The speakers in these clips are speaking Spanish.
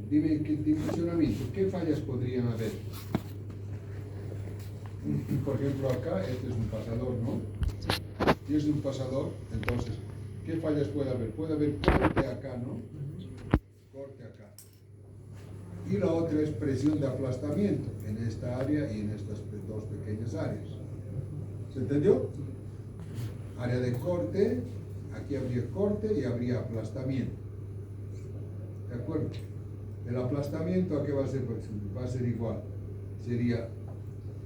Dime qué dimensionamiento, qué fallas podrían haber. Por ejemplo, acá este es un pasador, ¿no? Si es un pasador, entonces, ¿qué fallas puede haber? Puede haber corte acá, ¿no? Corte acá. Y la otra es presión de aplastamiento en esta área y en estas dos pequeñas áreas. ¿Se entendió? Área de corte, aquí habría corte y habría aplastamiento. ¿De acuerdo? El aplastamiento, ¿a qué va a ser? Pues va a ser igual. Sería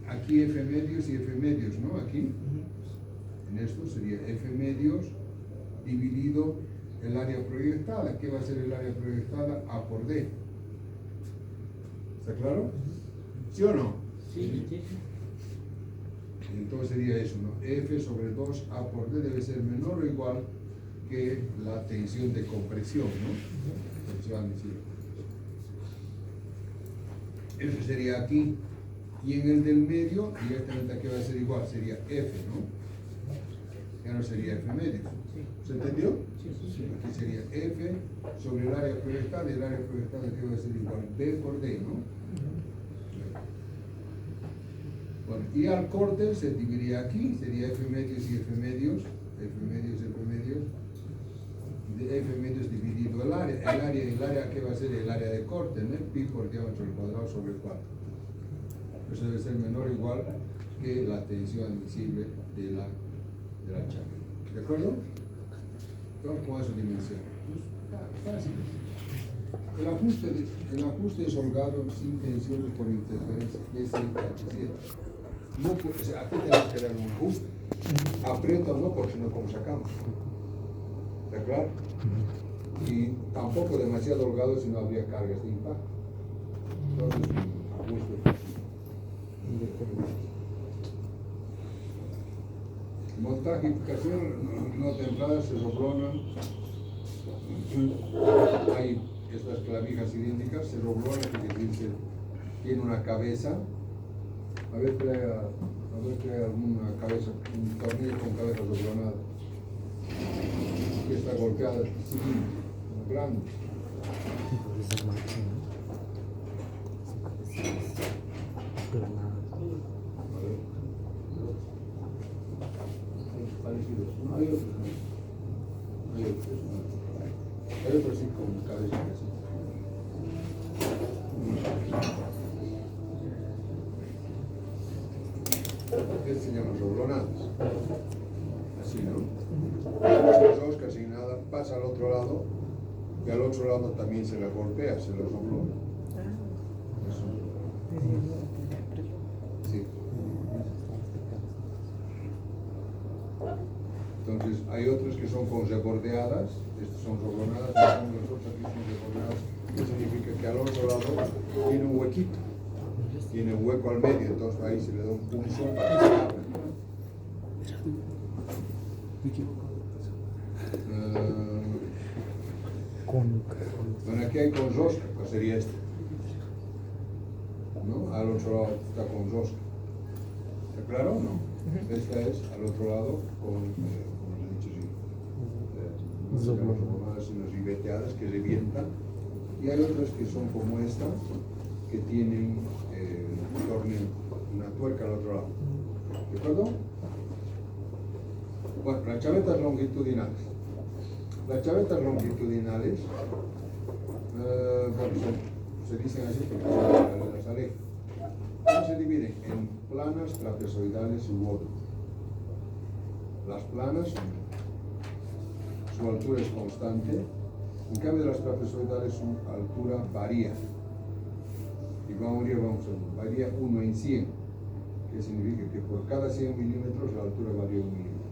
aquí F medios y F medios, ¿no? Aquí, en esto sería F medios dividido el área proyectada. ¿Qué va a ser el área proyectada? A por D. ¿Está claro? ¿Sí o no? Sí. Entonces sería eso, ¿no? F sobre 2A por D debe ser menor o igual que la tensión de compresión, ¿no? Tensión admisible. F sería aquí. Y en el del medio, directamente aquí va a ser igual, sería F, ¿no? Ya no sería F medio. ¿Se entendió? Sí. Aquí sería F sobre el área proyectada y el área proyectada que va a ser igual B por D, ¿no? Bueno, y al corte se dividiría aquí, sería F medios y F medios, de F medios dividido el área que va a ser el área de corte, ¿no? Pi por diámetro al cuadrado sobre 4. Eso debe ser menor o igual que la tensión admisible de la chapa. ¿De acuerdo? Vamos con esa dimensión. Fácil. El ajuste es holgado sin tensiones por interferencia, es el H7. No, o sea, aquí tenemos que dar un ajuste. Aprieta o no, porque si no, ¿cómo sacamos? ¿Está claro? Y tampoco demasiado holgado si no habría cargas de impacto. Entonces, un ajuste. Montaje y fijación no templadas se doblonan. Hay estas clavijas cilíndricas, se doblonan, es decir, tiene una cabeza. A ver, trae alguna cabeza, un tornillo con cabezas doblonadas. Que está golpeada, cilíndrica, grande. Parecidos. No hay otros, no. Hay otros sí con cabeza así. Estos se llaman doblonadas. Así, ¿no? Las dos casi nada, pasa al otro lado y al otro lado también se las golpea, se las doblona. Eso. Sí. Entonces, hay otras que son con rebordeadas, estas son doblonadas, las otras aquí son rebordeadas, que significa que al otro lado tiene un huequito, tiene un hueco al medio, entonces ahí se le da un pulso para que se abra. Bueno, aquí hay con rosca, pues sería este, ¿no? Al otro lado está con rosca. ¿Está claro o no? Esta es al otro lado con unas ribeteadas que revientan, y hay otras que son como esta, que tienen una tuerca al otro lado. ¿De acuerdo? Bueno, las chavetas longitudinales. Las chavetas longitudinales, bueno, se dicen así porque las alejo. ¿Cómo se dividen? En planas, trapezoidales u otros. Las planas, su altura es constante, en cambio de las trapezoidales su altura varía. Y varía 1 en 100, que significa que por cada 100 milímetros la altura varía 1 milímetro.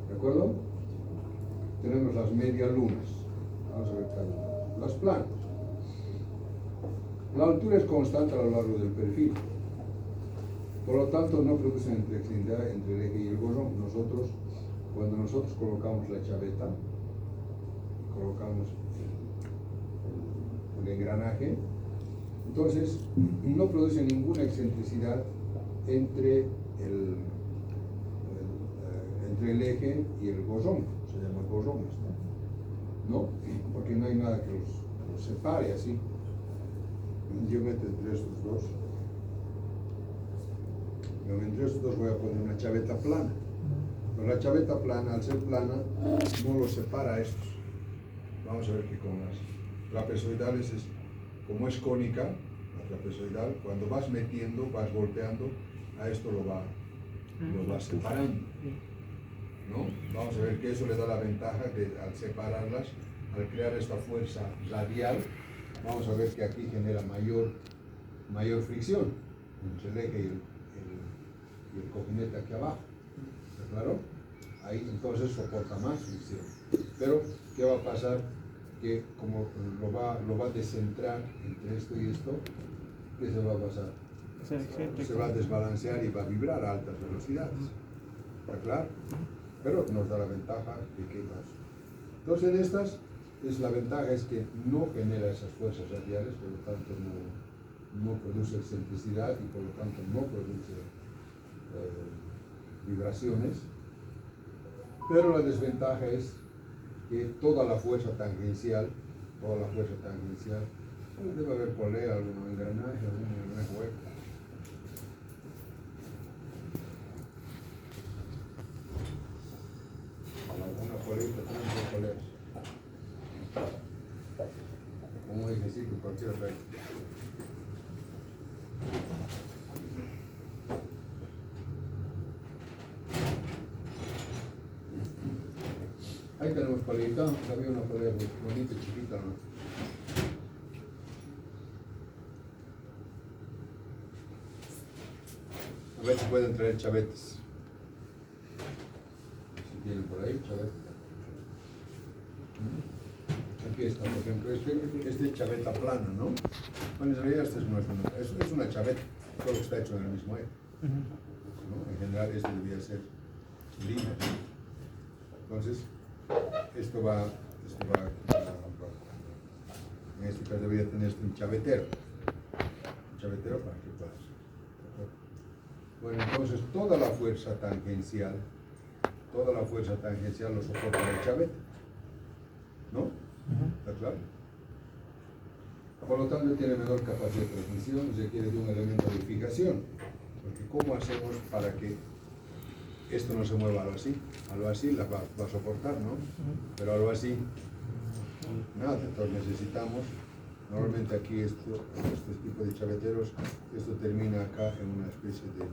¿De acuerdo? Tenemos las medialunas. Vamos a ver cada una. Las planas. La altura es constante a lo largo del perfil. Por lo tanto, no producen flexibilidad entre el eje y el gozón. Cuando nosotros colocamos la chaveta, colocamos el engranaje, entonces no produce ninguna excentricidad entre el eje y el gozón. Se llama gozón, ¿no? Porque no hay nada que los separe así. Yo meto entre estos dos. Entre estos dos voy a poner una chaveta plana. Pero la chaveta plana, al ser plana, no los separa estos. Vamos a ver que con las trapezoidales, como es cónica, la trapezoidal, cuando vas metiendo, vas golpeando, a esto lo va separando, ¿no? Vamos a ver que eso le da la ventaja de, al separarlas, al crear esta fuerza radial, vamos a ver que aquí genera mayor fricción entre el eje y el cojinete aquí abajo. ¿Está claro? Ahí entonces soporta más fricción. Pero, ¿qué va a pasar? Que como lo va a descentrar entre esto y esto, ¿qué se va a pasar? Se va a desbalancear y va a vibrar a altas velocidades. ¿Está claro? Pero nos da la ventaja de que más. Entonces en estas, la ventaja es que no genera esas fuerzas radiales, por lo tanto no produce excentricidad y por lo tanto no produce vibraciones. Pero la desventaja es que toda la fuerza tangencial, debe haber por ahí algún engranaje hueco. Alguna polita, tres poleas. Como un ejecito, cualquier rey. Ahí tenemos polita, había una polea bonita, chiquita, ¿no? A ver si pueden traer chavetes. Si tienen por ahí, chavetes. Aquí está, por ejemplo, este es chaveta plana, ¿no? Bueno, en realidad este es una chaveta, todo está hecho en el mismo eje, ¿no? En general este debería ser lima. Entonces, esto va en este caso debería tener un chavetero para que puedas. Bueno, entonces toda la fuerza tangencial lo soporta el chaveta, ¿no? ¿Está claro? Por lo tanto tiene menor capacidad de transmisión, requiere de un elemento de fijación, porque ¿cómo hacemos para que esto no se mueva algo así? Algo así la va a soportar, ¿no? Pero algo así, nada, entonces necesitamos, normalmente aquí este tipo de chaveteros, esto termina acá en una especie de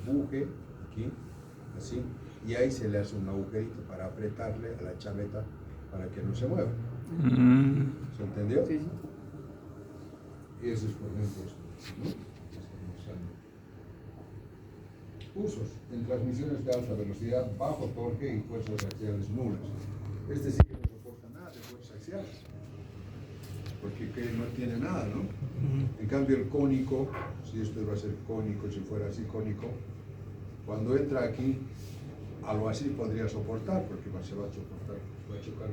buje, aquí, así, y ahí se le hace un agujerito para apretarle a la chaveta para que no se mueva. ¿Se entendió? Sí. Y eso es por ejemplo esto, ¿no? Usos en transmisiones de alta velocidad, bajo torque y fuerzas axiales nulas. Este sí que no soporta nada de fuerzas axiales, porque no tiene nada, ¿no? En cambio el cónico, si esto va a ser cónico, si fuera así cónico, cuando entra aquí, algo así podría soportar, porque se va a chocar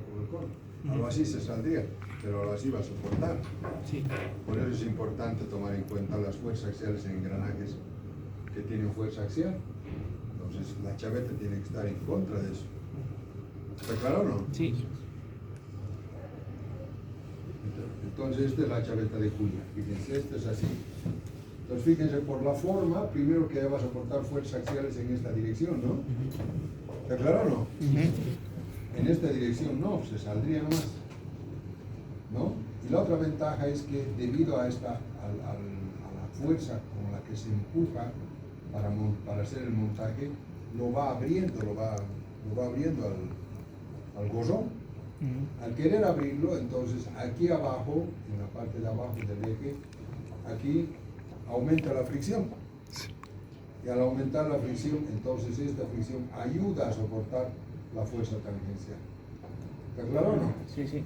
con el cónico. Algo así se saldría, pero algo así va a soportar. Sí. Por eso es importante tomar en cuenta las fuerzas axiales en engranajes que tienen fuerza axial. Entonces la chaveta tiene que estar en contra de eso. ¿Está claro o no? Sí. Entonces esta es la chaveta de Julia. Fíjense, esto es así. Entonces fíjense, por la forma, primero que va a soportar fuerzas axiales en esta dirección, ¿no? ¿Está claro o no? En esta dirección no, se saldría nomás, ¿no? Y la otra ventaja es que debido a la fuerza con la que se empuja para hacer el montaje, lo va abriendo al gorrón. Al querer abrirlo, entonces aquí abajo, en la parte de abajo del eje, aquí aumenta la fricción. Y al aumentar la fricción, entonces esta fricción ayuda a soportar la fuerza tangencial. ¿Está claro o no? Sí, sí.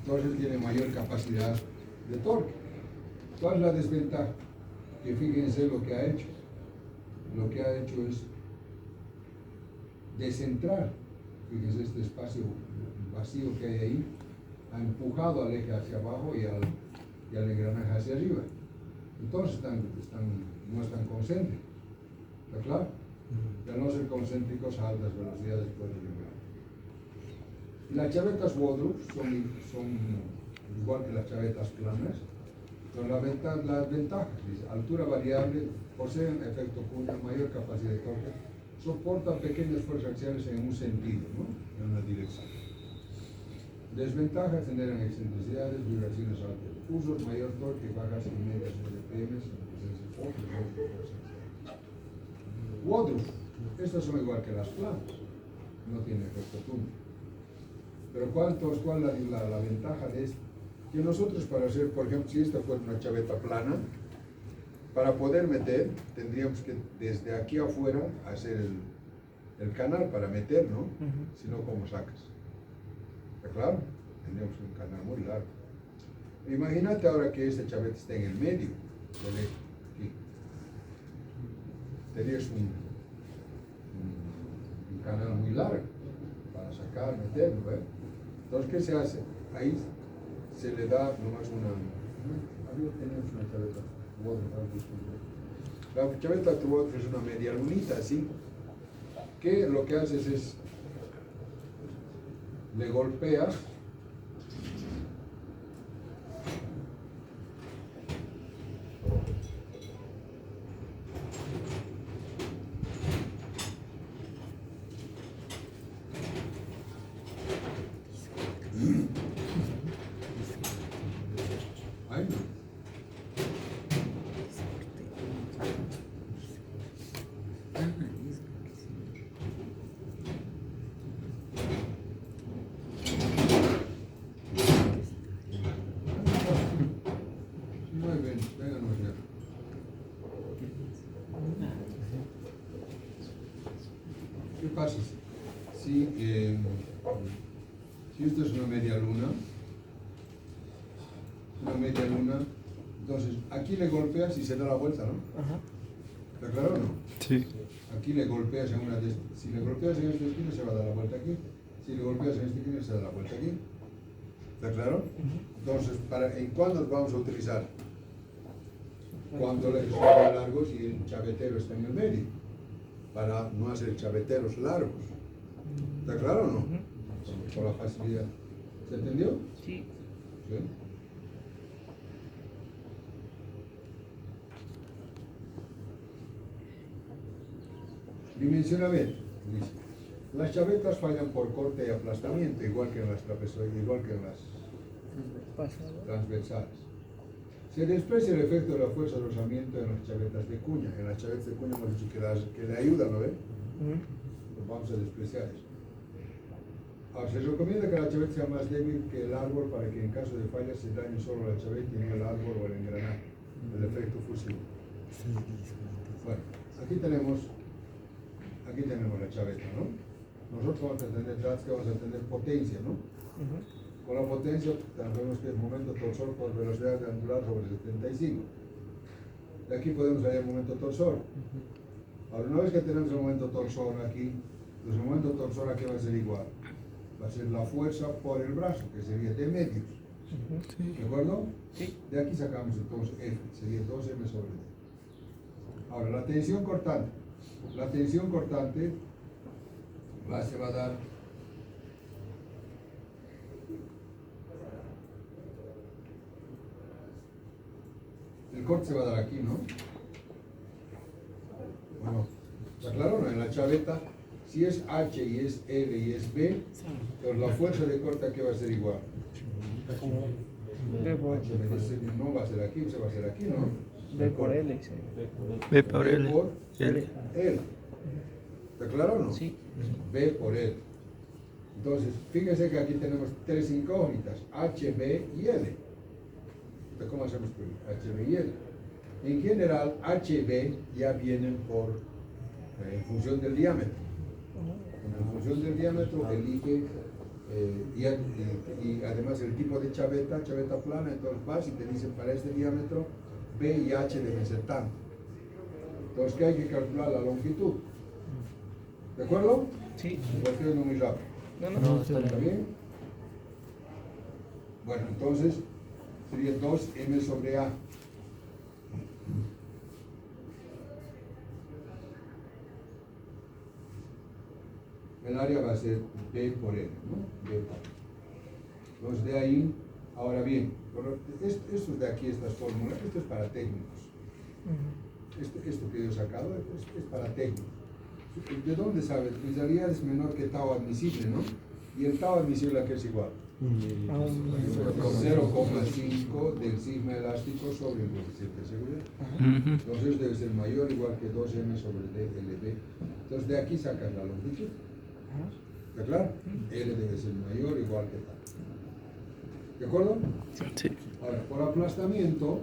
Entonces tiene mayor capacidad de torque. ¿Cuál es la desventaja? Que fíjense lo que ha hecho. Lo que ha hecho es descentrar. Fíjense este espacio vacío que hay ahí. Ha empujado al eje hacia abajo y al engranaje hacia arriba. Entonces no están concéntricos. ¿Está claro? Y al no ser concéntricos a altas velocidades pueden vibrar. Las chavetas Woodruff son igual que las chavetas planas, con las ventajas, dice, altura variable, poseen efecto cuña, mayor capacidad de torque, soportan pequeñas fuerzas axiales en un sentido, ¿no? En una dirección. Desventajas: generan excentricidades, vibraciones altas, usos, mayor torque, bajas y medias RPM, Woodruff, estas son igual que las planas, no tienen efecto cuña. Pero ¿cuál es la ventaja de esto? Que nosotros, para hacer, por ejemplo, si esta fuera una chaveta plana, para poder meter, tendríamos que desde aquí afuera hacer el canal para meter, ¿no? Si no, ¿cómo sacas? ¿Está claro? Tendríamos un canal muy largo. Imagínate ahora que esta chaveta está en el medio del eje, aquí. Tendrías un canal muy largo para sacar, meterlo, ¿eh? Entonces, ¿qué se hace? Ahí se le da nomás una... Arriba tenemos una chaveta. La chaveta Woodruff es una media lunita, así, que lo que haces es, le golpeas ahí no. Muy bien, vénganos ya. ¿Qué pasa? Si esto es una media luna, entonces aquí le golpeas y se da la vuelta, ¿no? ¿Está claro o no? Sí. Aquí le golpeas en una de estas. Si le golpeas en esta esquina, se va a dar la vuelta aquí. Si le golpeas en esta esquina, se da la vuelta aquí. ¿Está claro? Entonces, ¿en cuándo vamos a utilizar? Cuando son largos y el chavetero está en el medio, para no hacer chaveteros largos. ¿Está claro o no? Por la facilidad. ¿Se entendió? Sí. ¿Sí? Dimensionamiento. Dice, las chavetas fallan por corte y aplastamiento, igual que en las trapezoides, igual que en las transversales. Se desprecia el efecto de la fuerza de rozamiento en las chavetas de cuña. En las chavetas de cuña hemos dicho que le ayudan, ¿no ven? Pues vamos a despreciar eso. Ahora, se recomienda que la chaveta sea más débil que el árbol para que en caso de falla se dañe solo la chaveta y no el árbol o el engranaje, el efecto fusivo. Bueno, aquí tenemos la chaveta, ¿no? Nosotros vamos a tener potencia, ¿no? Con la potencia sabemos que es momento torsor por velocidad angular sobre 75. De aquí podemos hallar el momento torsor. Ahora, una vez que tenemos el momento torsor aquí, pues el momento torsor aquí va a ser igual. Va a ser la fuerza por el brazo, que sería de medios. ¿De acuerdo? Sí. De aquí sacamos entonces F, sería 2M sobre D. Ahora, la tensión cortante. La tensión cortante se va a dar el corte se va a dar aquí, ¿no? Bueno, ¿está claro? ¿No? En la chaveta, si es H y es L y es B, pues la fuerza de corte aquí va a ser igual. No va a ser aquí, se va a hacer aquí, ¿no? B por L, sí. B por L. B por L. L. ¿Está claro o no? Sí. B por L. Entonces, fíjense que aquí tenemos tres incógnitas, H, B y L. Entonces, ¿cómo hacemos con H, B y L? En general, H, B ya vienen en función del diámetro. En función del diámetro elige y además el tipo de chaveta plana, entonces vas y te dicen para este diámetro B y H deben ser tanto. Entonces, ¿qué hay que calcular? La longitud. ¿De acuerdo? Sí. Lo estoy haciendo muy rápido. No, ¿Está bien? Bueno, entonces sería 2M sobre A. El área va a ser B por L, ¿no? B por L. Entonces de ahí, ahora bien, esto de aquí, estas fórmulas, esto es para técnicos. Esto que yo he sacado es para técnicos. ¿De dónde sabes? Mi salida es menor que tau admisible, ¿no? Y el tau admisible aquí es igual. 0,5 del sigma elástico sobre el coeficiente de seguridad. Entonces debe ser mayor o igual que 2m sobre dLb. Entonces de aquí sacas la longitud. ¿Está claro? L debe ser mayor o igual que tal. ¿De acuerdo? Sí. Ahora, por aplastamiento,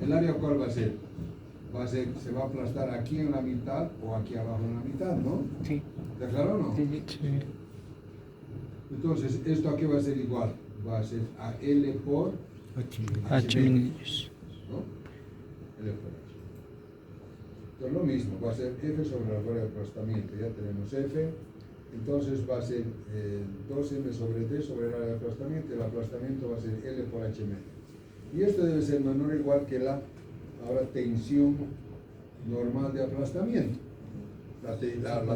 ¿el área cuál va a ser? Se va a aplastar aquí en la mitad o aquí abajo en la mitad, ¿no? Sí. ¿Está claro o no? Sí. Entonces, ¿esto aquí va a ser igual? Va a ser a L por H menos. ¿no? L por H. Entonces, lo mismo, va a ser F sobre la área de aplastamiento. Ya tenemos F. Entonces, va a ser 2M sobre D sobre el área de aplastamiento. El aplastamiento va a ser L por H menos. Y esto debe ser menor o igual que la ahora tensión normal de aplastamiento. La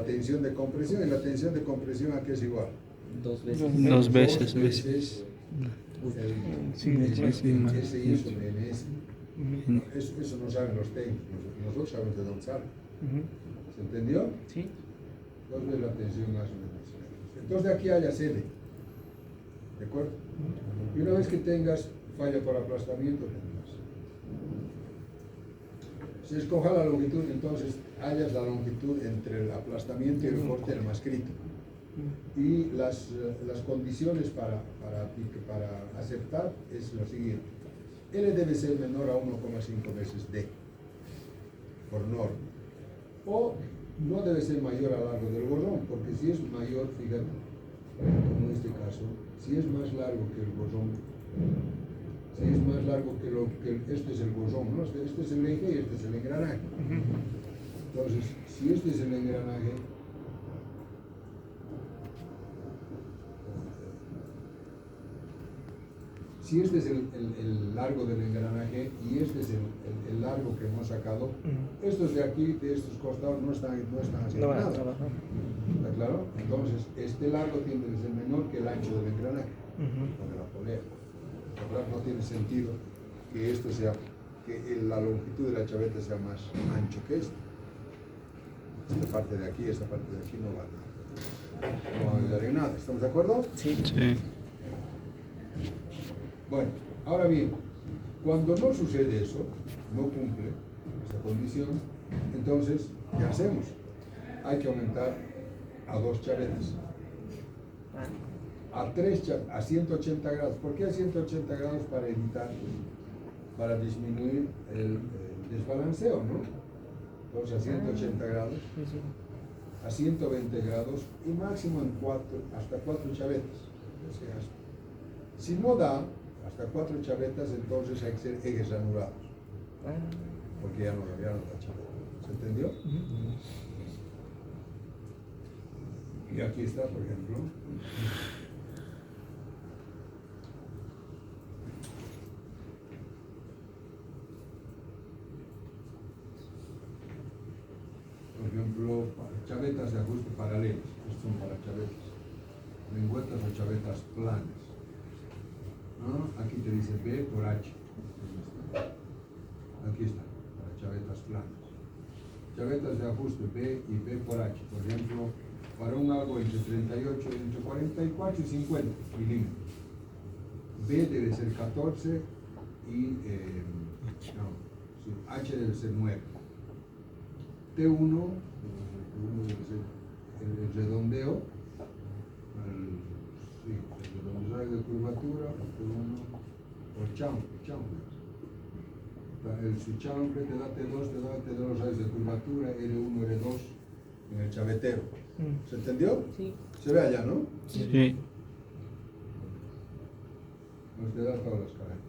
tensión de compresión. Y la tensión de compresión aquí es igual. Dos veces. El SI sobre MS. Eso no saben los técnicos, nosotros sabemos de dónde sale. ¿Se entendió? Sí. Dos veces la tensión más o menos. Entonces de aquí hayas L. ¿De acuerdo? Y una vez que tengas falla por aplastamiento, tendrás. Si escoja la longitud, entonces hallas la longitud entre el aplastamiento y el corte, el más crítico. Y las condiciones para aceptar es lo siguiente. L debe ser menor a 1,5 veces D, por norma. O no debe ser mayor al largo del bosón, porque si es mayor, fíjate, como en este caso, si es más largo que el bosón, si es más largo que este es el bosón, ¿no? Este es el eje y este es el engranaje. Entonces, si este es el engranaje, si este es el largo del engranaje y este es el largo que hemos sacado, estos de aquí, de estos costados, no están haciendo nada. ¿Está claro? Entonces, este largo tiene que ser menor que el ancho del engranaje, o de la polea. ¿Está claro? No tiene sentido que esto sea, que la longitud de la chaveta sea más ancho que esta. Esta parte de aquí, esta parte de aquí no va a nada. No va a ayudar en nada. ¿Estamos de acuerdo? Sí. Bueno, ahora bien, cuando no sucede eso, no cumple esa condición, entonces, ¿qué hacemos? Hay que aumentar a 2 chavetas. A 180 grados. ¿Por qué a 180 grados? Para disminuir el desbalanceo, ¿no? Entonces a 180 grados, a 120 grados y máximo hasta 4 chavetas. Si no da hasta 4 chavetas, entonces hay que ser ejes anulados. Porque ya no da chaveta. ¿Se entendió? Y aquí está, por ejemplo. Por ejemplo, chavetas de ajuste paralelos. Estos son para chavetas. Lengüetas o chavetas planas. ¿No? Aquí te dice B por H. Aquí está, para chavetas planas. Chavetas de ajuste B y B por H. Por ejemplo, para un algo entre 38, entre 44 y 50 milímetros. B debe ser 14 y H debe ser 9. T1 debe ser el redondeo, el redondeo de curvatura, T1 o chanfle. Su chanfle te da T2, te da los rayos de curvatura, L1, L2 en el chavetero. ¿Se entendió? Sí. Se ve allá, ¿no? Sí. Nos te da todas las características.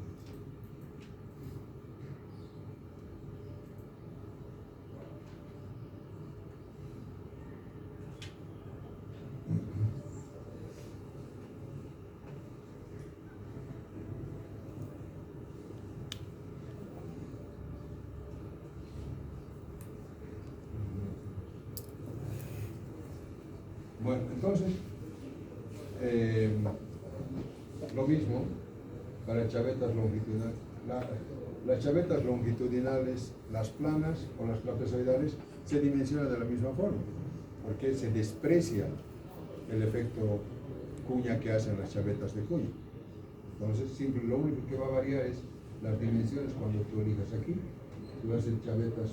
Bueno, entonces, lo mismo para chavetas longitudinales. Las chavetas longitudinales, las planas o las trapezoidales, se dimensionan de la misma forma, porque se desprecia el efecto cuña que hacen las chavetas de cuña. Entonces, siempre lo único que va a variar es las dimensiones cuando tú elijas aquí. Si vas a hacer chavetas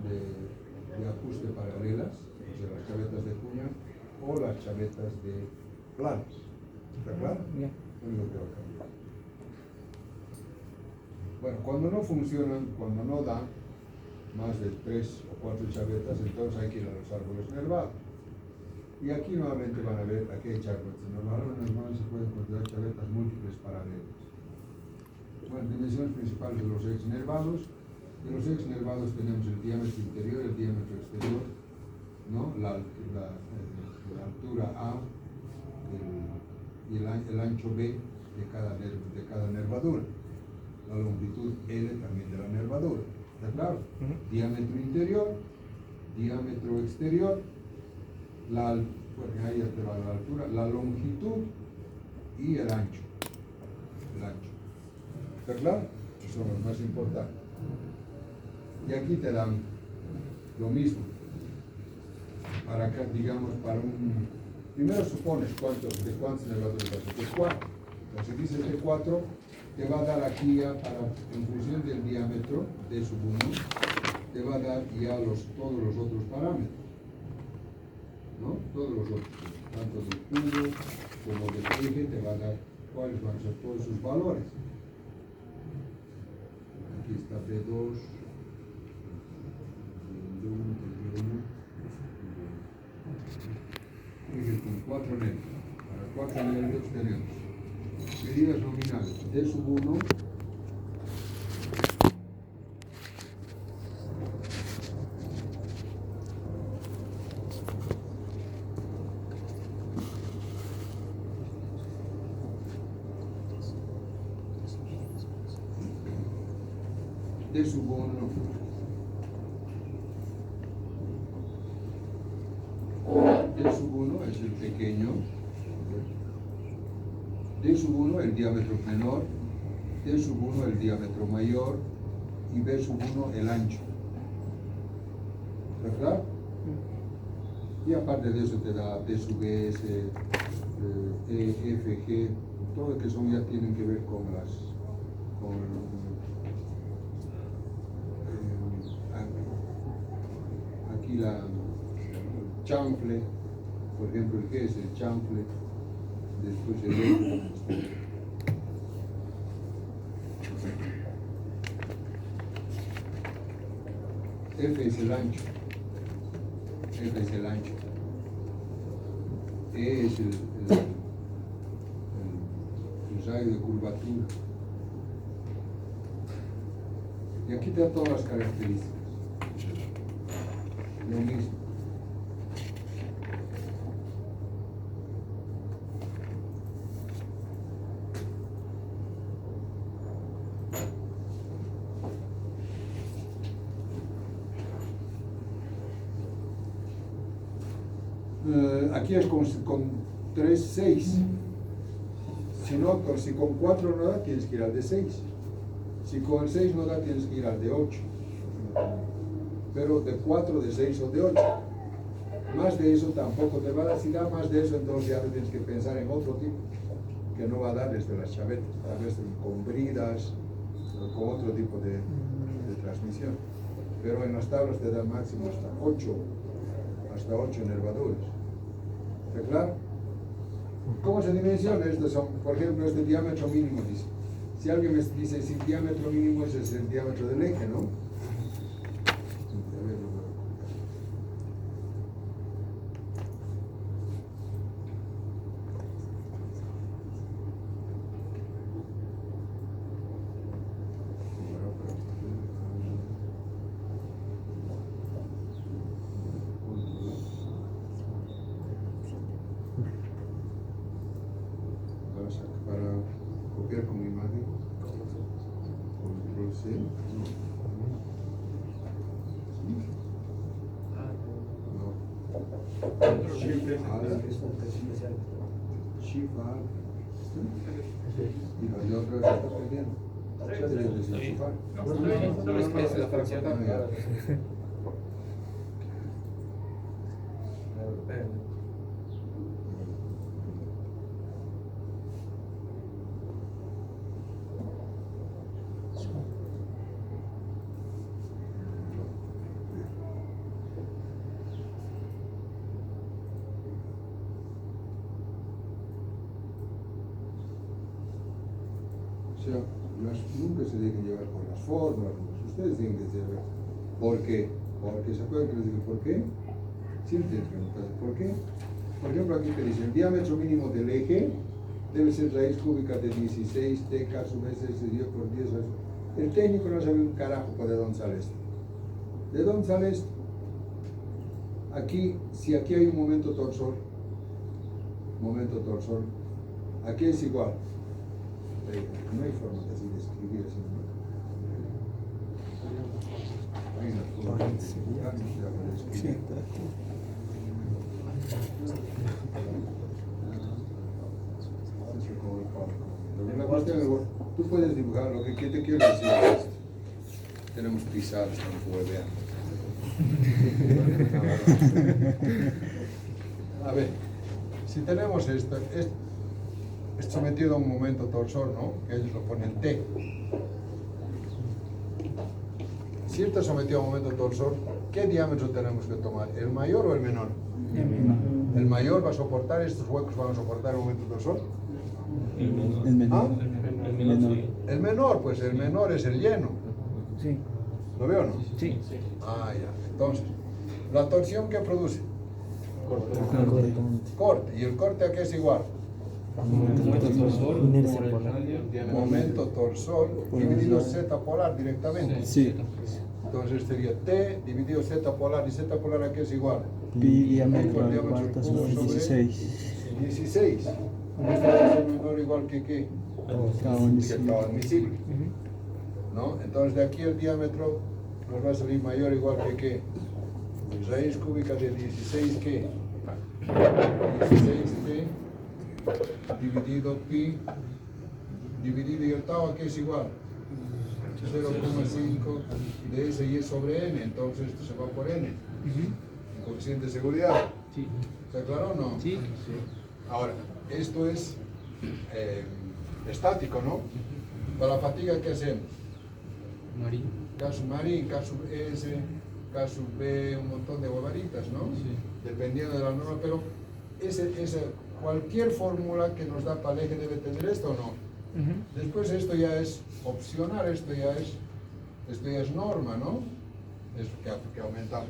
de ajuste paralelas, o sea, las chavetas de cuña o las chavetas de planas. ¿Está claro? Ya. Lo único que va a cambiar. Bueno, cuando no funcionan, cuando no dan más de 3 o 4 chavetas, entonces hay que ir a los árboles nervados. Y aquí nuevamente van a ver, aquí hay chavetas. En los árboles nervados se pueden encontrar chavetas múltiples paralelas. Bueno, dimensiones principales de los ejes nervados. De los ejes nervados tenemos el diámetro interior, el diámetro exterior, ¿no? La altura A y el ancho B de cada nervadura. La longitud L también de la nervadura. ¿Está claro? Diámetro interior, diámetro exterior, ahí ya te va la altura, la longitud y el ancho. ¿Está claro? Esos son los más importantes. Y aquí te dan lo mismo. Para acá, digamos, primero supones de cuántos nervaduras vas a hacer. 4. Entonces dices de 4, te va a dar aquí ya, en función del diámetro de sub 1, te va a dar ya todos los otros parámetros. ¿No? Todos los otros, tanto del cubo como del eje, te va a dar cuáles van a ser todos sus valores. Aquí está P2, P1, con 4 nervios. Para 4 nervios tenemos medidas nominales de sub 1, de sub 1, de sub 1 es el pequeño, de sub 1 el diámetro menor, de sub 1 el diámetro mayor y B sub 1 el ancho. ¿Verdad? Y aparte de eso te da D sub S, E, F, G, todo lo que son ya tienen que ver con aquí el chanfle, por ejemplo, el G es el chanfle, después el F. F es el ancho, F es el ancho, E es el radio de curvatura. Y aquí te da todas las características. Lo mismo. Aquí es con 3, 6. Si con 4 no da, tienes que ir al de 6. Si con el 6 no da, tienes que ir al de 8. Pero de 4, de 6 o de 8. Más de eso tampoco te va a dar. Si da más de eso, entonces ya tienes que pensar en otro tipo que no va a dar desde las chavetas, tal vez con bridas o con otro tipo de transmisión. Pero en las tablas te da máximo hasta 8 nervaduras. ¿Está claro? ¿Cómo se dimensiona esto? Por ejemplo, este diámetro mínimo dice. Si alguien me dice si el diámetro mínimo es el diámetro del eje, ¿no? Para copiar como imagen, control C, no. Shifa. Y los otros están perdiendo. Ya deberías decir Shifa. No ves que es la fracción. Ah, ya. O sea, nunca se dejen llevar por las formas, ustedes tienen que saber por qué. Porque se puede que les diga por qué. Siempre tienes que preguntar por qué. Por ejemplo, aquí te dicen el diámetro mínimo del eje debe ser raíz cúbica de 16 TK sub S dividido por 10. El técnico no sabe un carajo de dónde sale esto. ¿De dónde sale esto? Aquí, si aquí hay un momento torsor, aquí es igual. No hay forma de así de escribir así, ¿no? Hay una forma de escribir. Tú puedes dibujar lo que te quiero decir. Tenemos pisadas con huevear. A ver, si tenemos esto sometido a un momento torsor, ¿no? Que ellos lo ponen T. Si esto es sometido a un momento torsor, ¿qué diámetro tenemos que tomar? ¿El mayor o el menor? ¿El mayor va a soportar, estos huecos van a soportar el momento torsor? El menor. ¿Ah? El menor, pues el menor es el lleno. Sí. ¿Lo veo o no? Sí. Ah, ya. Entonces, ¿la torsión qué produce? Corte. ¿Y el corte a qué es igual? Momento torsor dividido Z polar directamente. Sí. Entonces sería T dividido Z polar, y Z polar a qué es igual? Pi diámetro al cuarto sobre 16. 16. Esto es menor igual que qué? Cabo Que admisible. cabo admisible. ¿No? Entonces de aquí el diámetro nos va a salir mayor igual que qué? Raíz cúbica de 16 qué? 16 qué? Dividido pi dividido, y el tau a qué es igual? 0,5 de S y E sobre N, entonces esto se va por N. Coeficiente de seguridad. Sí. ¿Está claro o no? Sí. Ahora, esto es estático, ¿no? Para la fatiga, ¿qué hacemos? Marín. K sub marín, K sub S, K sub B, un montón de huevaritas, ¿no? Sí. Dependiendo de la norma, pero cualquier fórmula que nos da para el eje debe tener esto o no. Después esto ya es opcional, esto ya es norma, ¿no? Es que aumentamos.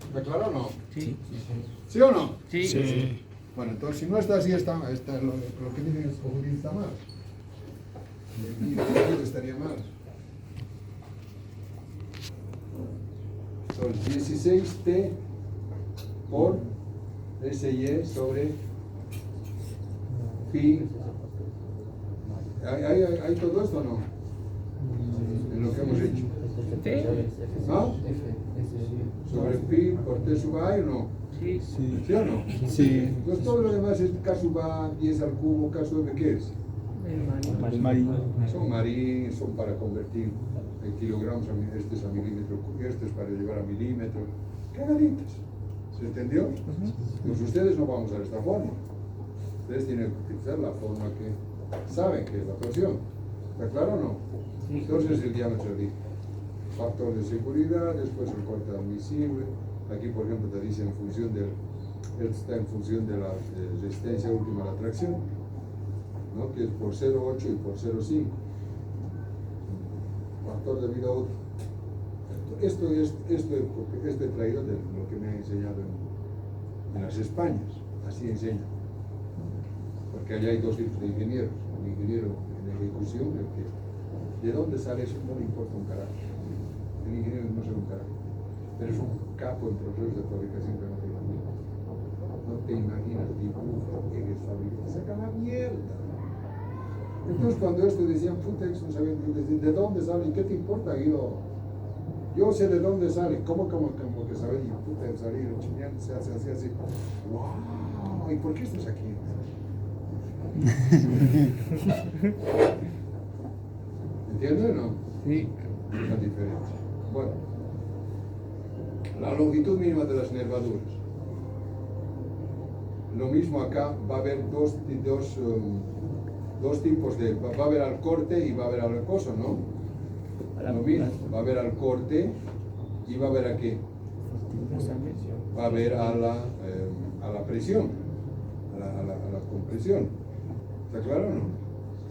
¿Está claro o no? Sí. ¿Sí o no? Sí. Sí. Bueno, entonces si no está así, lo que dicen es que está mal. Y estaría mal. Entonces 16T por SY sobre pi. ¿Hay todo esto o no? En lo que hemos hecho. ¿No? Sobre pi por T sub A, ¿o no? Sí. ¿Sí o no? Sí. Entonces todo lo demás es K sub A, 10 al cubo, K sub B, ¿qué es? Marín. Son marín, son para convertir kilogramos, este es a milímetro, este es para llevar a milímetro. Cagaditas. ¿Se entendió? Pues ustedes no van a usar esta forma. Ustedes tienen que utilizar la forma que saben que es la torsión. ¿Está claro o no? Entonces el diámetro de factor de seguridad, después el corte admisible. Aquí, por ejemplo, te dice en función está en función de la resistencia última a la tracción, ¿no? Que es por 0,8 y por 0,5. Factor de vida útil. Esto he traído de lo que me han enseñado en las Españas. Así enseñan. Porque allá hay dos tipos de ingenieros. Un ingeniero en ejecución, ¿de dónde sale eso? No le importa un carajo. El ingeniero no sabe un carajo. Pero es un capo en procesos de fabricación que no te imaginas. No te imaginas, dibujo, eres fabricante, saca la mierda. Entonces cuando esto decían, puta, eso no sabían, ¿de dónde sale? ¿Qué te importa, Guido? Yo sé de dónde sale, ¿cómo que saber? Y puta, el salir, el chineal se hace así, así. ¡Wow! ¿Y por qué estás aquí? ¿Entiendes o no? Sí. La diferencia. Bueno, la longitud mínima de las nervaduras. Lo mismo acá, va a haber dos tipos de... Va a haber al corte y va a haber al acoso, ¿no? Lo mismo, va a haber al corte y va a haber a qué. Va a haber a la presión, a la compresión. ¿Está claro o no?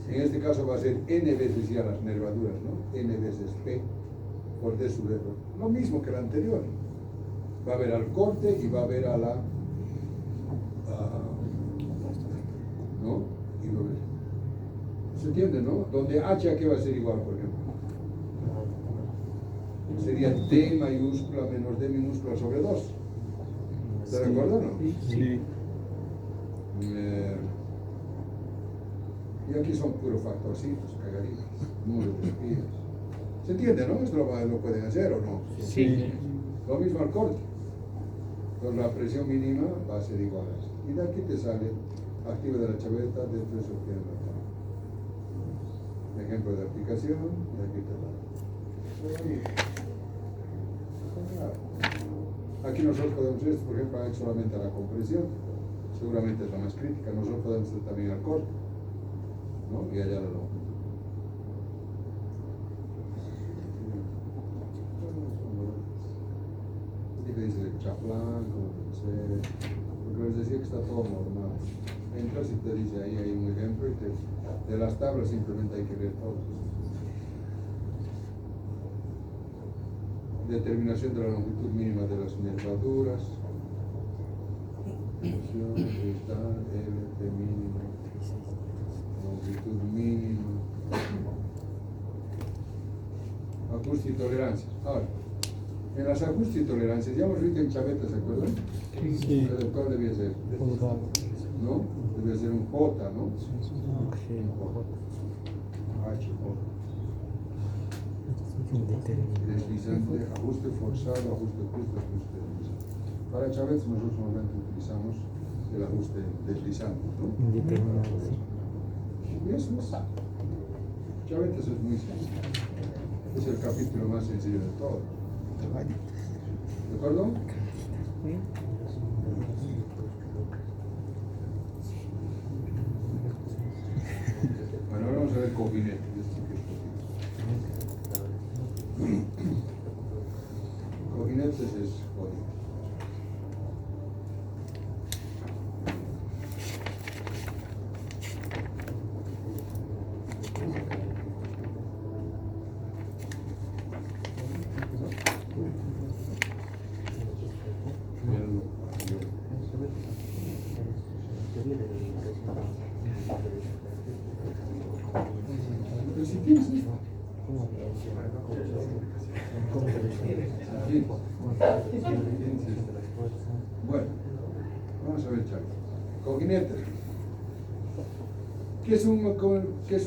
En este caso va a ser n veces ya las nervaduras, ¿no? N veces P por D sobre R. Lo mismo que la anterior. Va a haber al corte y va a haber a la... ¿no? Y va a haber. ¿Se entiende, no? Donde H aquí va a ser igual, por ejemplo. Sería D mayúscula menos D minúscula sobre 2. ¿Está de acuerdo o no? Sí. Y aquí son puros factorcitos, cagaditas, números de espías. ¿Se entiende, no? Esto lo pueden hacer o no. Sí. Lo mismo al corte. Entonces la presión mínima va a ser igual a esto. Y de aquí te sale activo de la chaveta dentro de su pierna. Ejemplo de aplicación, y aquí te va. Aquí nosotros podemos hacer esto, por ejemplo, han hecho solamente a la compresión, seguramente es la más crítica. Nosotros podemos hacer también al corte, ¿no? Y allá la longitud. ¿Qué dice el chaplán? ¿Cómo debe ser? Porque les decía que está todo normal. Entras y te dice ahí hay un ejemplo y de las tablas simplemente hay que ver todo. Determinación de la longitud mínima de las nervaduras. Está LT mínimo. Longitud mínima. Ajuste y tolerancia. Ahora, en las ajustes y tolerancias, ya hemos visto en chaveta, ¿se acuerdan? Sí. El doctor debía ser, ¿no? Debía ser un J, ¿no? H, J. Deslizante, ajuste forzado, ajuste justo, ajuste deslizante. Para chavetas nosotros normalmente utilizamos el ajuste deslizante, ¿no? Y eso es. Chavetas es muy sencillo. Es el capítulo más sencillo de todo. ¿De acuerdo? Bueno, ahora vamos a ver cojinete. Cojinetes es código. Pero si tienes esto. Bueno, vamos a ver, Charlie. Cojinete. ¿Qué es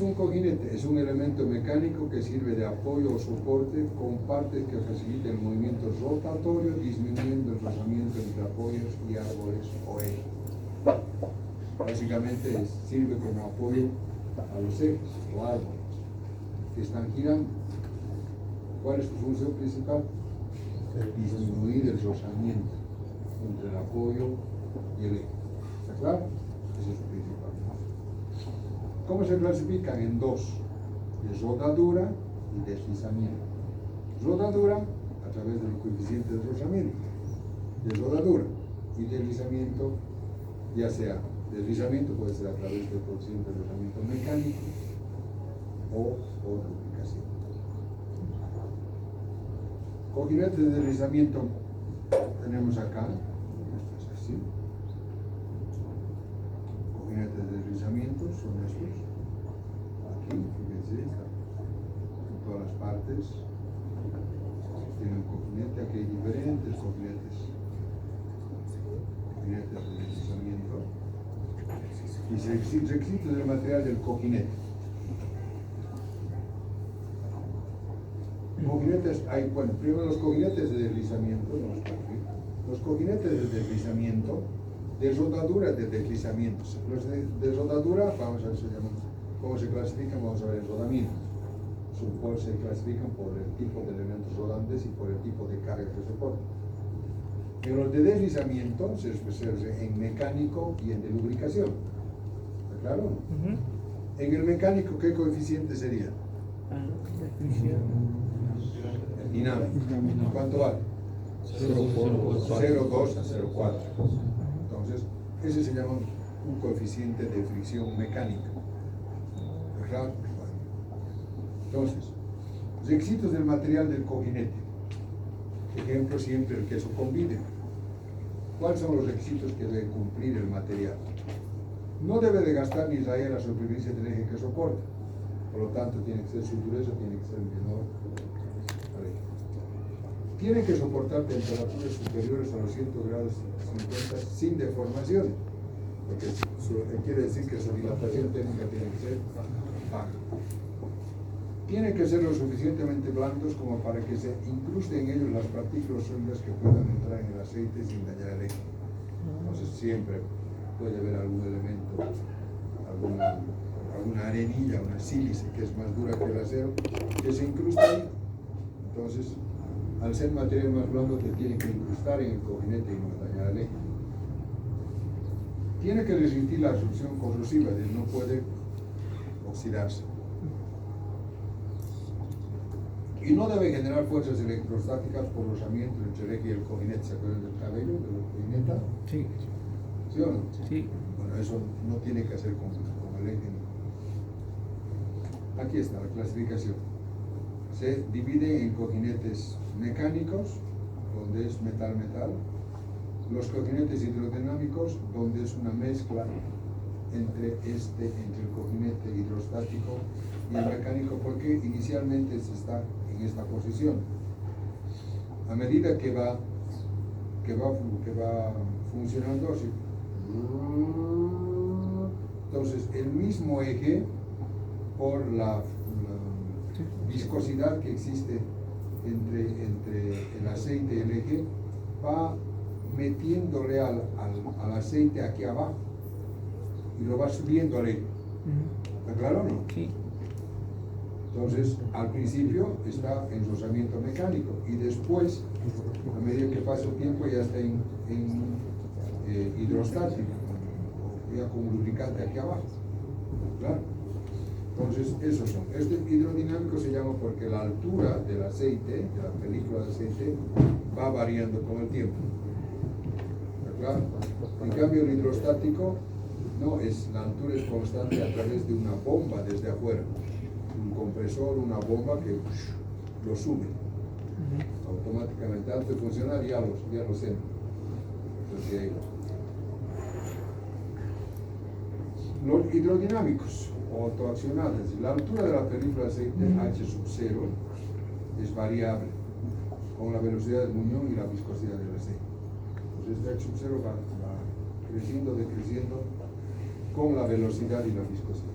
un cojinete? Es un elemento mecánico que sirve de apoyo o soporte con partes que faciliten el movimiento rotatorio, disminuyendo el rozamiento entre apoyos y árboles o ejes. Básicamente sirve como apoyo a los ejes o árboles que están girando. ¿Cuál es su función principal? Disminuir el rozamiento entre el apoyo y el eje. ¿Está claro? Ese es su principal. ¿Cómo se clasifican? En dos: de rodadura y deslizamiento. Rodadura a través del coeficiente de rozamiento, de rodadura, y deslizamiento, ya sea deslizamiento puede ser a través del coeficiente de rozamiento mecánico o duplicación. Cojinetes de deslizamiento tenemos acá, esto es así. Cojinetes de deslizamiento son estos. Aquí, fíjense, en todas las partes tienen cojinete. Aquí hay diferentes cojinetes de deslizamiento. Y requisitos del material del cojinete. Cojinetes, hay, bueno, primero los cojinetes de deslizamiento, los cojinetes de deslizamiento, de rodadura de deslizamiento. Los de rodadura, vamos a ver cómo se clasifican, vamos a ver en rodamientos. Se clasifican por el tipo de elementos rodantes y por el tipo de carga que soportan. En los de deslizamiento se especializa en mecánico y en de lubricación. ¿Está claro? En el mecánico, ¿qué coeficiente sería? El dinámico. ¿Cuánto vale? 0,2 a 0,4. Entonces, ese se llama un coeficiente de fricción mecánica. ¿Está claro? Entonces, los éxitos del material del cojinete. Ejemplo, siempre el queso con vidrio. ¿Cuáles son los requisitos que debe cumplir el material? No debe de gastar ni raíz la superficie del eje que soporta. Por lo tanto, tiene que ser su dureza, tiene que ser menor. Tiene que soportar temperaturas superiores a los 100 grados 50 sin deformaciones. Porque quiere decir que su dilatación térmica tiene que ser baja. Tienen que ser lo suficientemente blandos como para que se incrusten en ellos las partículas sólidas que puedan entrar en el aceite sin dañar el eje. Entonces siempre puede haber algún elemento, alguna arenilla, una sílice que es más dura que el acero, que se incrusta ahí. Entonces, al ser material más blando, te tiene que incrustar en el cojinete y no dañar el eje. Tiene que resistir la absorción corrosiva, no puede oxidarse. Y no debe generar fuerzas electrostáticas por rozamiento entre el eje y el cojinete. ¿Se acuerdan del cabello, de la cojineta? Sí. ¿Sí o no? Sí. Bueno, eso no tiene que hacer con el eje. Aquí está la clasificación. Se divide en cojinetes mecánicos, donde es metal-metal. Los cojinetes hidrodinámicos, donde es una mezcla entre el cojinete hidrostático y el mecánico, porque inicialmente se está en esta posición. A medida que va funcionando así, entonces el mismo eje, por la viscosidad que existe entre el aceite y el eje, va metiéndole al aceite aquí abajo y lo va subiendo al eje. ¿Está claro o no? Sí. Entonces, al principio está en rozamiento mecánico y después, a medida que pasa el tiempo, ya está en hidrostático, ya como lubricante aquí abajo. ¿Claro? Entonces, esos son. Este hidrodinámico se llama porque la altura del aceite, de la película de aceite, va variando con el tiempo. ¿Está claro? En cambio, el hidrostático, no, la altura es constante a través de una bomba desde afuera. Un compresor, una bomba que lo sube automáticamente. Antes de funcionar ya lo sé. Entonces, los hidrodinámicos o autoaccionables, la altura de la película de aceite H sub 0 es variable con la velocidad del muñón y la viscosidad del aceite. Entonces H sub 0 va creciendo, decreciendo con la velocidad y la viscosidad.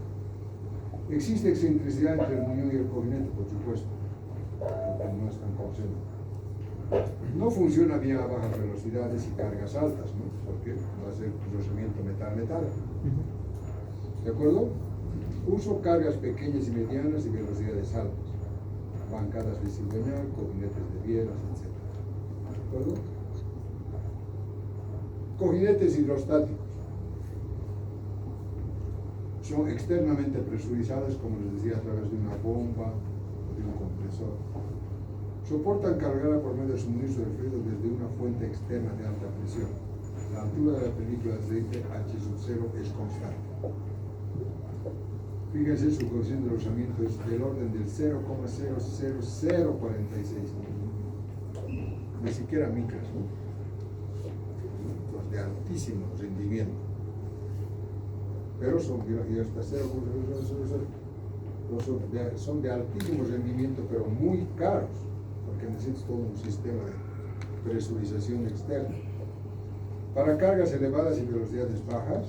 Existe excentricidad entre el muñón y el cojinete, por supuesto, porque no están concentrados. No funciona bien a bajas velocidades y cargas altas, ¿no? Porque va a ser rozamiento metal-metal. ¿De acuerdo? Uso cargas pequeñas y medianas y velocidades altas. Bancadas de cigüeñal, cojinetes de bielas, etc. ¿De acuerdo? Cojinetes hidrostáticos. Son externamente presurizadas, como les decía, a través de una bomba o de un compresor. Soportan cargar por medio de suministro de fluido desde una fuente externa de alta presión. La altura de la película de aceite H sub 0 es constante. Fíjense, su coeficiente de rozamiento es del orden del 0,00046. Ni siquiera micras, ¿no? Los de altísimo rendimiento. Pero son de hasta 0,000, son de altísimo rendimiento, pero muy caros, porque necesitas todo un sistema de presurización externa. Para cargas elevadas y velocidades bajas,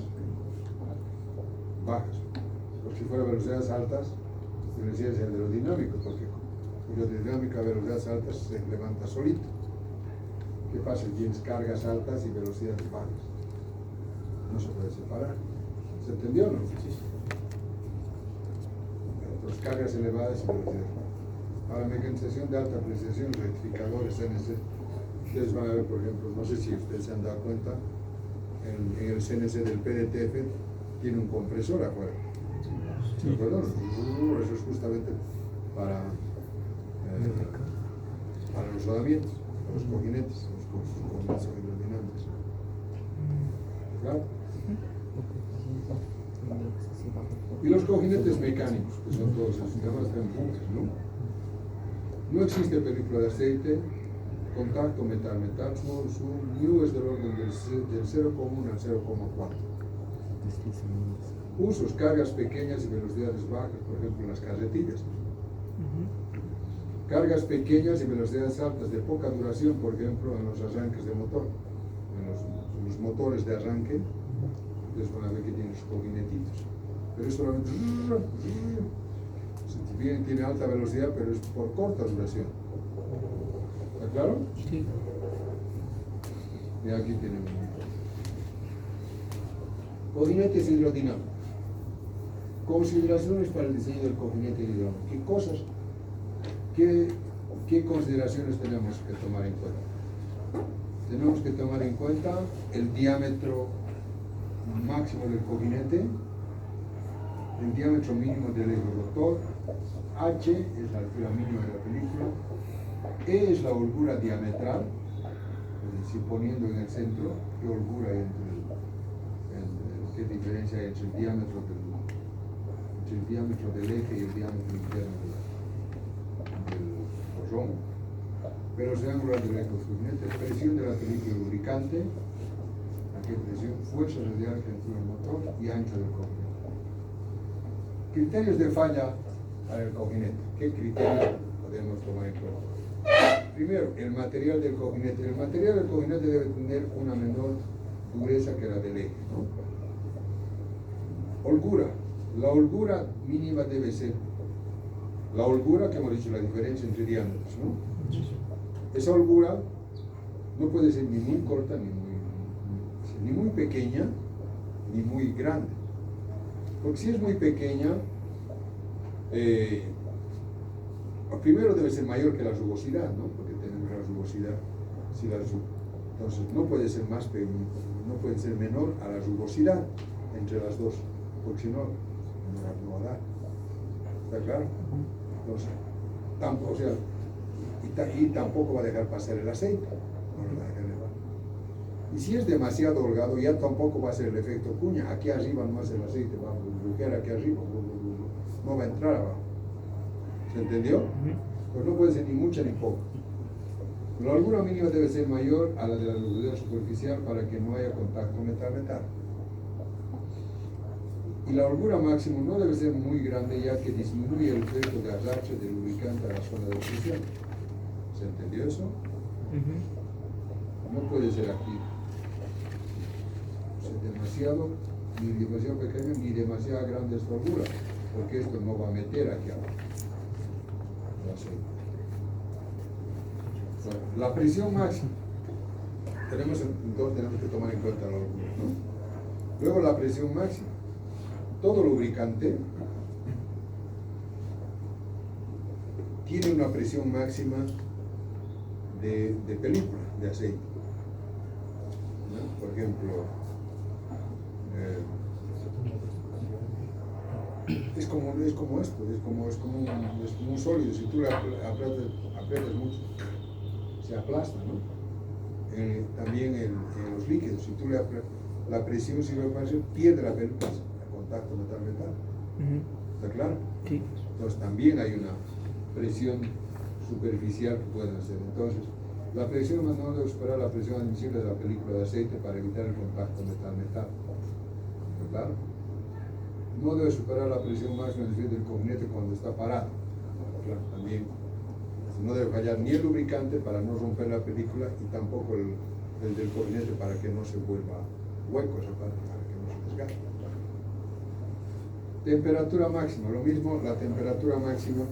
porque si fuera velocidades altas, necesitas el aerodinámico, porque Hidrodinámica a velocidades altas se levanta solito. ¿Qué pasa? Tienes cargas altas y velocidades bajas. No se puede separar. ¿Se entendió o no? Entonces, cargas elevadas y velocidades bajas. Para mecanización de alta precisión, rectificadores CNC, ustedes van a ver, por ejemplo, no sé si ustedes se han dado cuenta, en el CNC del PDTF tiene un compresor afuera. ¿De acuerdo? Eso es justamente para los rodamientos, los cojinetes, los cojinetes hidrodinámicos. ¿Claro? Y los cojinetes mecánicos, que son todos esos sistemas, están juntos, ¿no? No existe película de aceite, contacto metal-metal, su mu es del orden del 0,1 al 0,4. Usos, cargas pequeñas y velocidades bajas, por ejemplo en las carretillas. Cargas pequeñas y velocidades altas de poca duración, por ejemplo en los arranques de motor, en los motores de arranque. Ustedes van a ver que tienen sus cojinetitos, pero es solamente tiene alta velocidad, pero es por corta duración. ¿Está claro? Sí. Y aquí tenemos cojinetes hidrodinámicos. Consideraciones para el diseño del cojinete hidrodinámico. ¿Qué cosas? ¿Qué consideraciones tenemos que tomar en cuenta? Tenemos que tomar en cuenta el diámetro máximo del cojinete, el diámetro mínimo del eje rotor, H es la altura mínima de la película, E es la holgura diametral, es decir, poniendo en el centro qué holgura hay qué diferencia hay entre el diámetro del eje y el diámetro interno del rosón. Velocidad angular del eje cojinete, presión de la película lubricante, ¿a qué presión? Fuerza radial que actúa el motor y ancho del cojinete. Criterios de falla para el cojinete. ¿Qué criterios podemos tomar en cuenta? Primero, el material del cojinete. El material del cojinete debe tener una menor dureza que la del eje, ¿no? Holgura. La holgura mínima debe ser la holgura, que hemos dicho, la diferencia entre diámetros, ¿no? Esa holgura no puede ser ni muy corta ni muy pequeña ni muy grande. Porque si es muy pequeña, primero debe ser mayor que la rugosidad, ¿no? Porque tenemos la rugosidad. Entonces no puede ser puede ser menor a la rugosidad entre las dos, porque si no, no va a dar. ¿Está claro? Entonces, tampoco, o sea, y tampoco va a dejar pasar el aceite, no lo va a dejar elevar. Y si es demasiado holgado, ya tampoco va a ser el efecto cuña. Aquí arriba nomás el aceite va a burbujear, aquí arriba no va a entrar abajo. ¿Se entendió? Pues no puede ser ni mucha ni poca. La holgura mínima debe ser mayor a la de la lubricidad superficial para que no haya contacto metal-metal. Y la holgura máxima no debe ser muy grande, ya que disminuye el efecto de arrastre del lubricante a la zona de fricción. ¿Se entendió eso? No puede ser aquí. O sea, demasiado, ni demasiado pequeño, ni demasiado grande esta holgura, porque esto no va a meter aquí abajo. La presión máxima. Entonces tenemos que tomar en cuenta la holgura, ¿no? Luego la presión máxima. Todo lubricante tiene una presión máxima de película, de aceite, ¿no? Por ejemplo, es como esto, es como un sólido. Si tú le aprietas mucho, se aplasta, ¿no? También en los líquidos, si tú le aprietas, la presión, si lo haces, pierde la película, el contacto metal-metal. ¿Está claro? Sí. Entonces también hay una presión superficial que pueden hacer. Entonces, la presión no debe superar la presión admisible de la película de aceite para evitar el contacto metal-metal. ¿Está claro? No debe superar la presión máxima del cojinete cuando está parado. Claro, también no debe fallar ni el lubricante para no romper la película y tampoco el del cojinete para que no se vuelva hueco esa parte, para que no se desgaste. Temperatura máxima, lo mismo, la temperatura máxima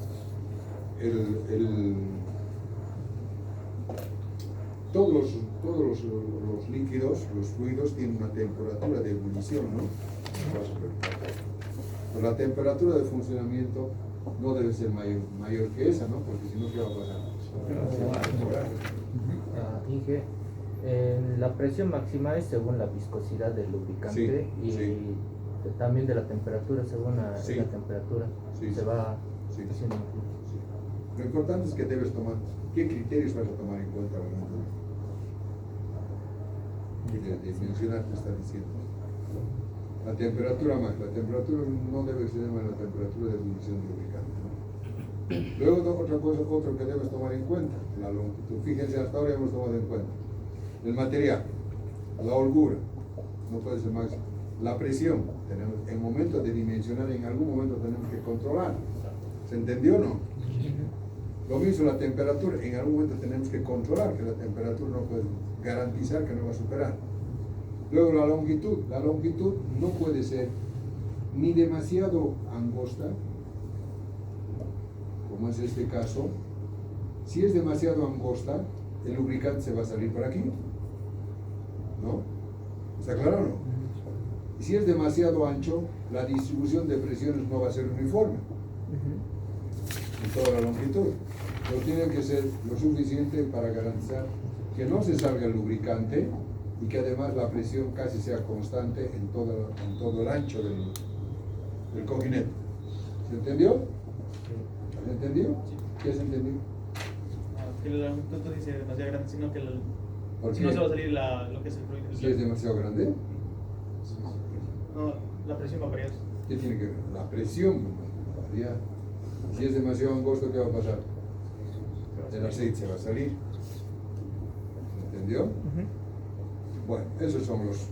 todos los líquidos, los fluidos tienen una temperatura de ebullición, ¿no? Pero la temperatura de funcionamiento no debe ser mayor que esa, ¿no? Porque si no, ¿qué va a pasar? Inge, la presión máxima es según la viscosidad del lubricante y también de la temperatura, según la temperatura se va haciendo un flujo. Lo importante es que debes tomar, ¿qué criterios vas a tomar en cuenta al momento de mencionar que está diciendo? La temperatura máxima, la temperatura no debe ser más la temperatura de ebullición del lubricante, ¿no? Luego otra cosa, otro que debes tomar en cuenta, la longitud. Fíjense, hasta ahora hemos tomado en cuenta el material, la holgura, no puede ser máxima. La presión, en momentos de dimensionar, en algún momento tenemos que controlar. ¿Se entendió o no? Lo mismo la temperatura, en algún momento tenemos que controlar que la temperatura no puede garantizar que no va a superar. Luego la longitud no puede ser ni demasiado angosta, como es este caso. Si es demasiado angosta, el lubricante se va a salir por aquí, ¿no? ¿Está claro o no? Y si es demasiado ancho, la distribución de presiones no va a ser uniforme en toda la longitud. Pero tiene que ser lo suficiente para garantizar que no se salga el lubricante y que además la presión casi sea constante en todo el ancho del cojinete. ¿Se entendió? ¿Se entendió? ¿Qué se entendió? Que la longitud no dice demasiado grande, sino que ¿Por si qué? no se va a salir lo que es el fluido. Si es demasiado grande, No, la presión va a variar. ¿qué tiene que ver? La presión varía. Si es demasiado angosto, ¿qué va a pasar? El aceite se va a salir. ¿Entendió? Bueno, esos son los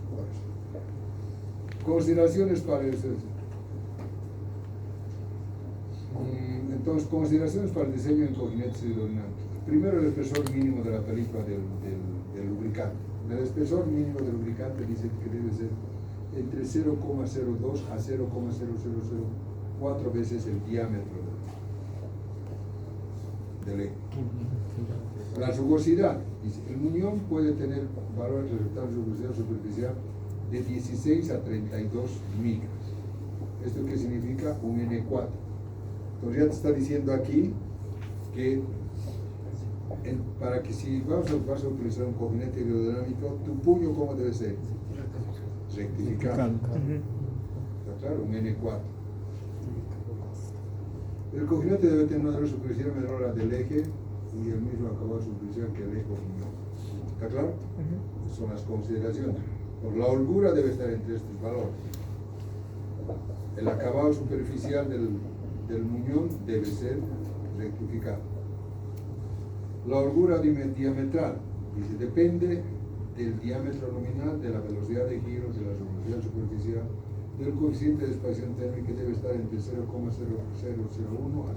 consideraciones para el entonces, consideraciones para el diseño en cojinetes hidrodinámicos. Primero, el espesor mínimo de la película del lubricante. El espesor mínimo del lubricante dice que debe ser entre 0,02 a 0,0004 veces el diámetro del eje. La rugosidad, dice, el muñón puede tener valores resultantes de rugosidad superficial de 16 a 32 micras. ¿Esto qué significa? Un N4. Entonces ya te está diciendo aquí que para que si vas a utilizar un cojinete hidrodinámico, tu puño ¿cómo debe ser? Rectificado. ¿Está claro? Un N4. El cojinete debe tener una superficial menor a la del eje y el mismo acabado superficial que el eje muñón. ¿Está claro? Son las consideraciones. Pues la holgura debe estar entre estos valores. El acabado superficial del muñón debe ser rectificado. La holgura diametral, dice, depende del diámetro nominal, de la velocidad de giro, de la velocidad superficial, del coeficiente de expansión térmica, que debe estar entre 0,0001 a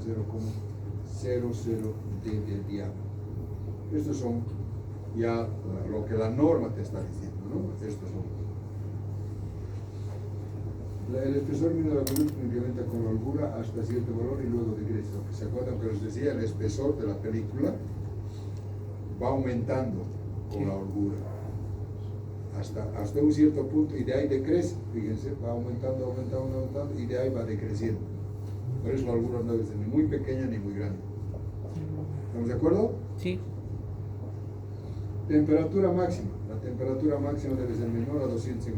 0,00 del diámetro. Estos son ya lo que la norma te está diciendo, ¿no? Estos son. El espesor mínimo de la película incrementa con la holgura hasta cierto valor y luego decrece. ¿Se acuerdan que les decía? El espesor de la película va aumentando con la holgura hasta un cierto punto y de ahí decrece. Fíjense, va aumentando y de ahí va decreciendo. Por eso la holgura no debe ser ni muy pequeña ni muy grande. ¿Estamos de acuerdo? Sí. Temperatura máxima. La temperatura máxima debe ser menor a 250.